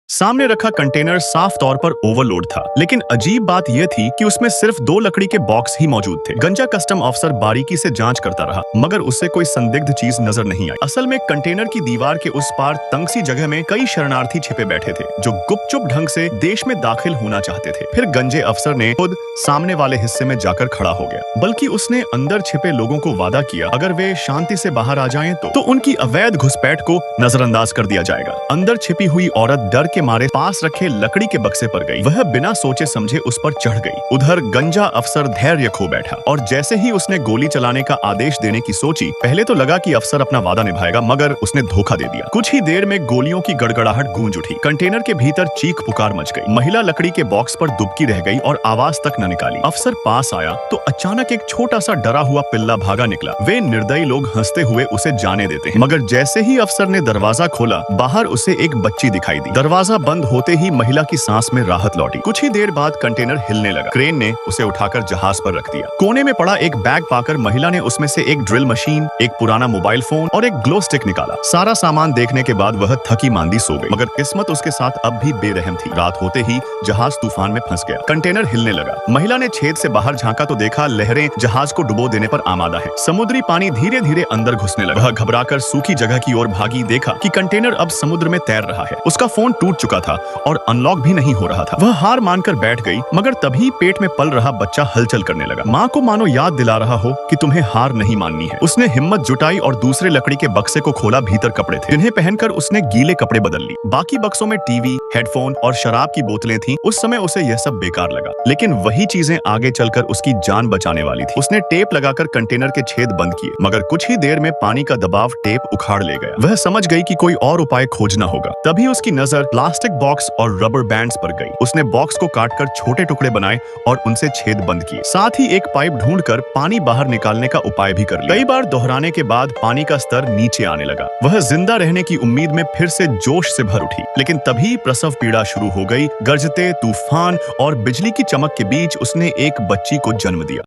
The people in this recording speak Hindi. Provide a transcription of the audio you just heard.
सामने रखा कंटेनर साफ तौर पर ओवरलोड था, लेकिन अजीब बात यह थी कि उसमें सिर्फ 2 लकड़ी के बॉक्स ही मौजूद थे। गंजा कस्टम अफसर बारीकी से जांच करता रहा, मगर उससे कोई संदिग्ध चीज नजर नहीं आई। असल में कंटेनर की दीवार के उस पार तंग सी जगह में कई शरणार्थी छिपे बैठे थे, जो गुपचुप ढंग से देश में दाखिल होना चाहते थे। फिर गंजे अफसर ने खुद सामने वाले हिस्से में जाकर खड़ा हो गया, बल्कि उसने अंदर छिपे लोगों को वादा किया, अगर वे शांति से बाहर आ जाएं तो उनकी अवैध घुसपैठ को नजरअंदाज कर दिया जाएगा। अंदर छिपी हुई औरत डर के मारे पास रखे लकड़ी के बक्से पर गई। वह बिना सोचे समझे उस पर चढ़ गई। उधर गंजा अफसर धैर्य खो बैठा, और जैसे ही उसने गोली चलाने का आदेश देने की सोची, पहले तो लगा कि अफसर अपना वादा निभाएगा, मगर उसने धोखा दे दिया। कुछ ही देर में गोलियों की गड़गड़ाहट गूंज उठी। कंटेनर के भीतर चीख पुकार मच गई। महिला लकड़ी के बॉक्स पर दुबकी रह गई और आवाज तक न निकाली। अफसर पास आया तो अचानक एक छोटा सा डरा हुआ पिल्ला भागा निकला। वे निर्दयी लोग हंसते हुए उसे जाने देते हैं, मगर जैसे ही अफसर ने दरवाजा खोला, बाहर उसे एक बच्ची दिखाई दी। दरवाजा बंद होते ही महिला की सांस में राहत लौटी। कुछ ही देर बाद कंटेनर हिलने लगा। क्रेन ने उसे उठाकर जहाज पर रख दिया। कोने में पड़ा एक बैग पाकर महिला ने उसमें से एक ड्रिल मशीन, एक पुराना मोबाइल फोन और एक ग्लो स्टिक निकाला। सारा सामान देखने के बाद वह थकी मांदी सो गई, मगर किस्मत उसके साथ अब भी बेरहम थी। रात होते ही जहाज तूफान में फंस गया। कंटेनर हिलने लगा। महिला ने छेद से बाहर झांका तो देखा लहरें जहाज को डुबो देने पर आमादा है। समुद्री पानी धीरे धीरे अंदर घुसने लगा। वह घबराकर सूखी जगह की ओर भागी। देखा कि कंटेनर अब समुद्र में तैर रहा है। उसका फोन टूट चुका था और अनलॉक भी नहीं हो रहा था। वह हार मानकर बैठ गई, मगर तभी पेट में पल रहा बच्चा हलचल करने लगा। माँ को मानो याद दिला रहा हो कि तुम्हें हार नहीं माननी है। उसने हिम्मत जुटाई और दूसरे लकड़ी के बक्से को खोला। भीतर कपड़े थे, जिन्हें पहनकर उसने गीले कपड़े बदल ली। बाकी बक्सों में टीवी, हेडफोन और शराब की बोतलें थीं। उस समय उसे यह सब बेकार लगा, लेकिन वही चीजें आगे चलकर उसकी जान बचाने वाली थी। उसने टेप लगाकर कंटेनर के छेद बंद किए, मगर कुछ ही देर में पानी का दबाव टेप उखाड़ ले गया। वह समझ गई कि कोई और उपाय खोजना होगा। तभी उसकी नजर प्लास्टिक बॉक्स और रबर बैंड्स पर गई। उसने बॉक्स को काटकर छोटे टुकड़े बनाए और उनसे छेद बंद किए। साथ ही एक पाइप ढूंढकर पानी बाहर निकालने का उपाय भी कर लिया। कई बार दोहराने के बाद पानी का स्तर नीचे आने लगा। वह जिंदा रहने की उम्मीद में फिर से जोश से भर उठी, लेकिन तभी प्रसव पीड़ा शुरू हो गई। गरजते तूफान और बिजली की चमक के बीच उसने एक बच्ची को जन्म दिया।